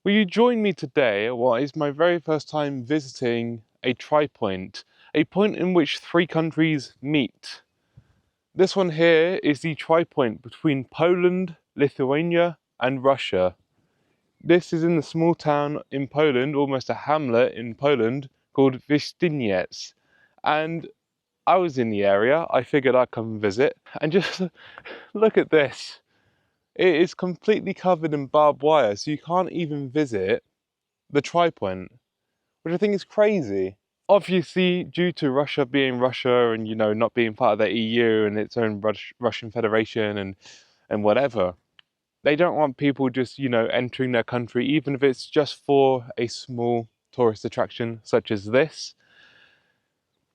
Will you join me today at what is my very first time visiting a tripoint, a point in which three countries meet? This one here is the tripoint between Poland, Lithuania, and Russia. This is in the small town in Poland, almost a hamlet in Poland, called Wisztyniec. And I was in the area, I figured I'd come and visit, and just look at this. It is completely covered in barbed wire, so you can't even visit the tripoint, which I think is crazy. Obviously, due to Russia being Russia and, not being part of the EU and its own Russian Federation and whatever, they don't want people just, entering their country, even if it's just for a small tourist attraction such as this.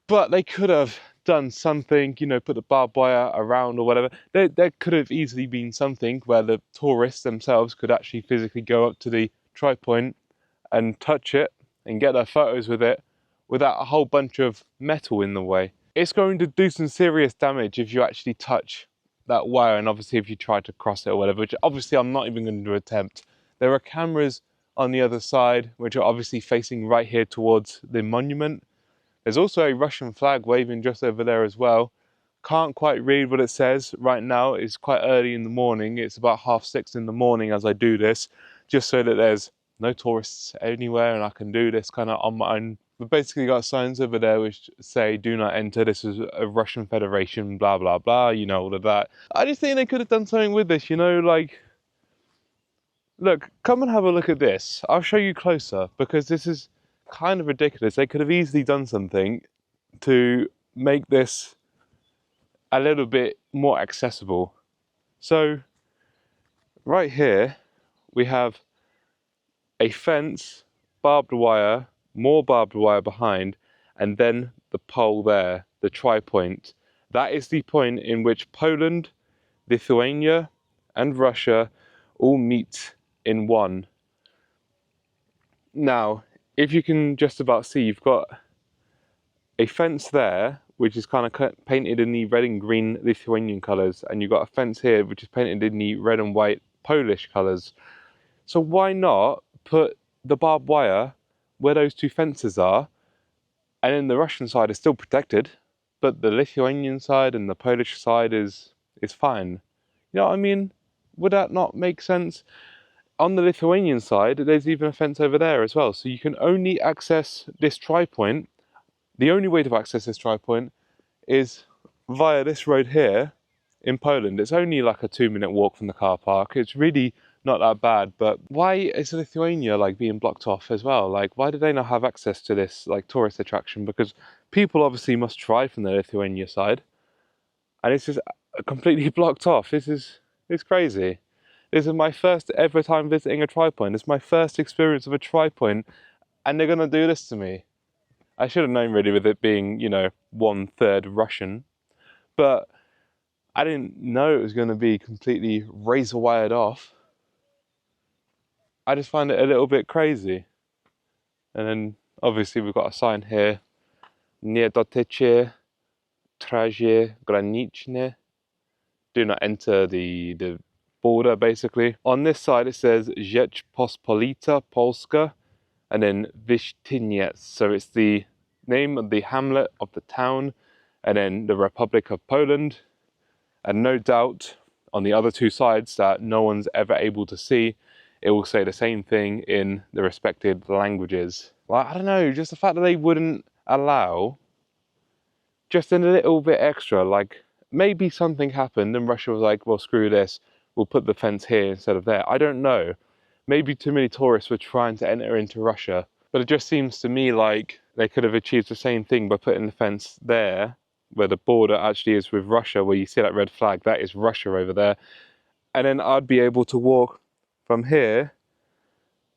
But they could have done something, put the barbed wire around or whatever. There could have easily been something where the tourists themselves could actually physically go up to the tripoint and touch it and get their photos with it without a whole bunch of metal in the way. It's going to do some serious damage if you actually touch that wire, and obviously if you try to cross it or whatever, which obviously I'm not even going to attempt. There are cameras on the other side which are obviously facing right here towards the monument. There's also a Russian flag waving just over there as well. Can't quite read what it says right now. It's quite early in the morning. It's about 6:30 in the morning as I do this, just so that there's no tourists anywhere and I can do this kind of on my own. We've basically got signs over there which say do not enter, this is a Russian Federation, blah blah blah, all of that. I just think they could have done something with this, like, look, come and have a look at this. I'll show you closer because this is kind of ridiculous. They could have easily done something to make this a little bit more accessible. So right here we have a fence, barbed wire, more barbed wire behind, and then the pole there, the tripoint. That is the point in which Poland, Lithuania, and Russia all meet in one. Now, if you can just about see, you've got a fence there, which is kind of painted in the red and green Lithuanian colours, and you've got a fence here, which is painted in the red and white Polish colours. So why not put the barbed wire where those two fences are, and then the Russian side is still protected, but the Lithuanian side and the Polish side is fine. You know what I mean? Would that not make sense? On the Lithuanian side, there's even a fence over there as well, so you can only access this tripoint. The only way to access this tripoint is via this road here in Poland. It's only like a 2-minute walk from the car park. It's really not that bad, but why is Lithuania being blocked off as well? Why do they not have access to this tourist attraction? Because people obviously must try from the Lithuania side, and it's just completely blocked off. It's crazy. This is my first ever time visiting a tripoint. It's my first experience of a tripoint, and they're gonna do this to me. I should have known really with it being, 1/3 Russian, but I didn't know it was gonna be completely razor wired off. I just find it a little bit crazy. And then obviously we've got a sign here, Nie dotyczy straży granicznej. Do not enter the border, basically. On this side it says Rzeczpospolita Polska, and then Wisztyniec. So it's the name of the hamlet of the town, and then the Republic of Poland. And no doubt on the other two sides that no one's ever able to see, it will say the same thing in the respected languages. I don't know, just the fact that they wouldn't allow just a little bit extra, maybe something happened and Russia was like, well, screw this, we'll put the fence here instead of there. I don't know. Maybe too many tourists were trying to enter into Russia, but it just seems to me like they could have achieved the same thing by putting the fence there, where the border actually is with Russia, where you see that red flag, that is Russia over there. And then I'd be able to walk from here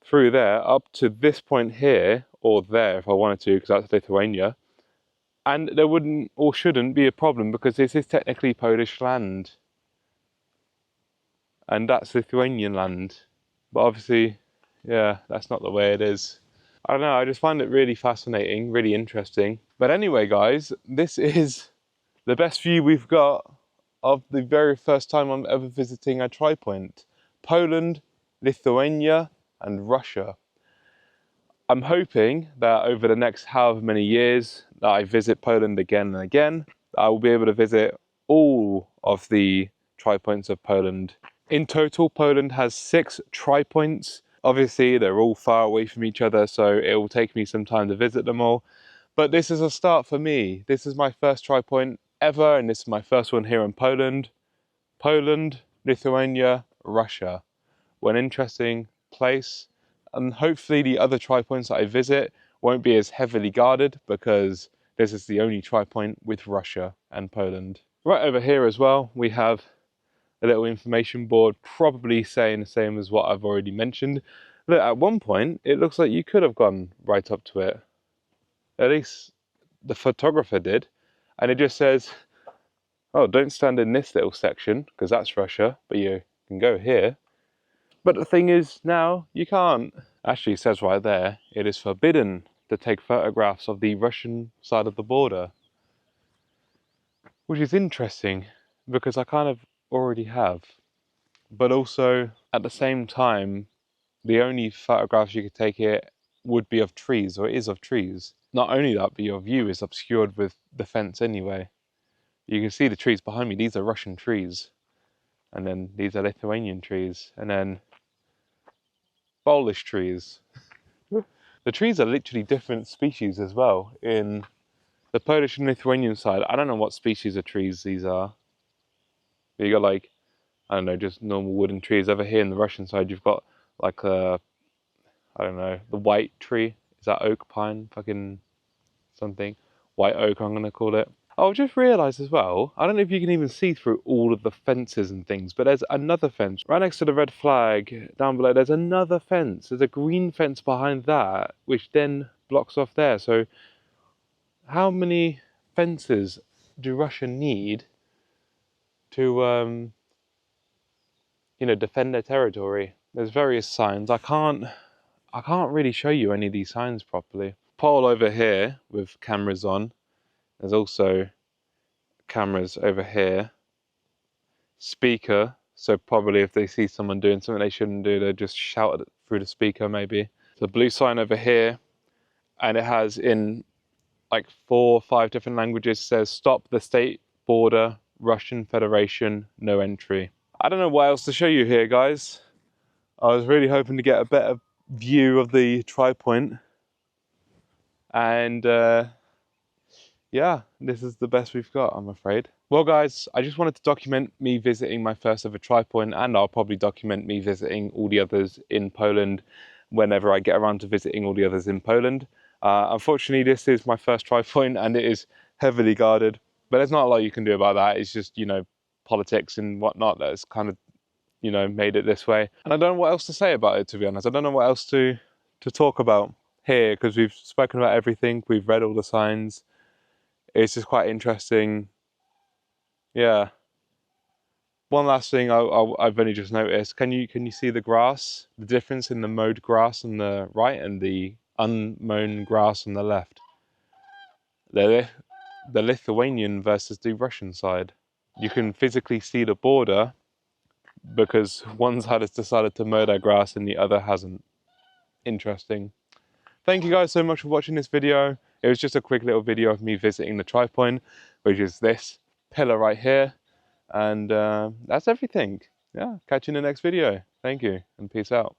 through there up to this point here, or there if I wanted to, because that's Lithuania. And there wouldn't or shouldn't be a problem because this is technically Polish land. And that's Lithuanian land. But obviously, yeah, that's not the way it is. I don't know, I just find it really fascinating, really interesting. But anyway, guys, this is the best view we've got of the very first time I'm ever visiting a tripoint. Poland, Lithuania, and Russia. I'm hoping that over the next however many years that I visit Poland again and again, I will be able to visit all of the tripoints of Poland. In total, Poland has 6 tripoints. Obviously, they're all far away from each other, so it will take me some time to visit them all. But this is a start for me. This is my first tripoint ever, and this is my first one here in Poland. Poland, Lithuania, Russia. What an interesting place. And hopefully the other tripoints that I visit won't be as heavily guarded, because this is the only tripoint with Russia and Poland. Right over here as well, we have a little information board, probably saying the same as what I've already mentioned. Look, at one point, it looks like you could have gone right up to it. At least the photographer did. And it just says, oh, don't stand in this little section, because that's Russia, but you can go here. But the thing is, now you can't. Actually, it says right there, it is forbidden to take photographs of the Russian side of the border. Which is interesting, because I kind of already have. But also, at the same time, the only photographs you could take here would be of trees, or it is of trees. Not only that, but your view is obscured with the fence anyway. You can see the trees behind me, these are Russian trees. And then these are Lithuanian trees. And then Polish trees. The trees are literally different species as well. In the Polish and Lithuanian side, I don't know what species of trees these are. But you got like, I don't know, just normal wooden trees. Over here in the Russian side, you've got like I don't know, the white tree. Is that oak, pine, fucking something? White oak, I'm gonna call it. Oh, I've just realised as well, I don't know if you can even see through all of the fences and things, but there's another fence right next to the red flag down below. There's another fence. There's a green fence behind that, which then blocks off there. So how many fences do Russia need to, you know, defend their territory? There's various signs. I can't really show you any of these signs properly. Pole over here with cameras on. There's also cameras over here. Speaker, so probably if they see someone doing something they shouldn't do, they just shout it through the speaker maybe. The blue sign over here, and it has in like 4 or 5 different languages, says stop the state border, Russian Federation, no entry. I don't know what else to show you here, guys. I was really hoping to get a better view of the Tripoint, and yeah, this is the best we've got, I'm afraid. Well guys, I just wanted to document me visiting my first ever Tripoint, and I'll probably document me visiting all the others in Poland whenever I get around to visiting all the others in Poland. Unfortunately, this is my first Tripoint and it is heavily guarded, but there's not a lot you can do about that. It's just, you know, politics and whatnot that's kind of, you know, made it this way. And I don't know what else to say about it, to be honest. I don't know what else to talk about here, because we've spoken about everything. We've read all the signs. It's just quite interesting. Yeah. One last thing I've only just noticed. Can you see the grass? The difference in the mowed grass on the right and the unmown grass on the left. The Lithuanian versus the Russian side. You can physically see the border because one side has decided to mow their grass and the other hasn't. Interesting. Thank you guys so much for watching this video. It was just a quick little video of me visiting the Tripoint, which is this pillar right here. And that's everything. Yeah, catch you in the next video. Thank you and peace out.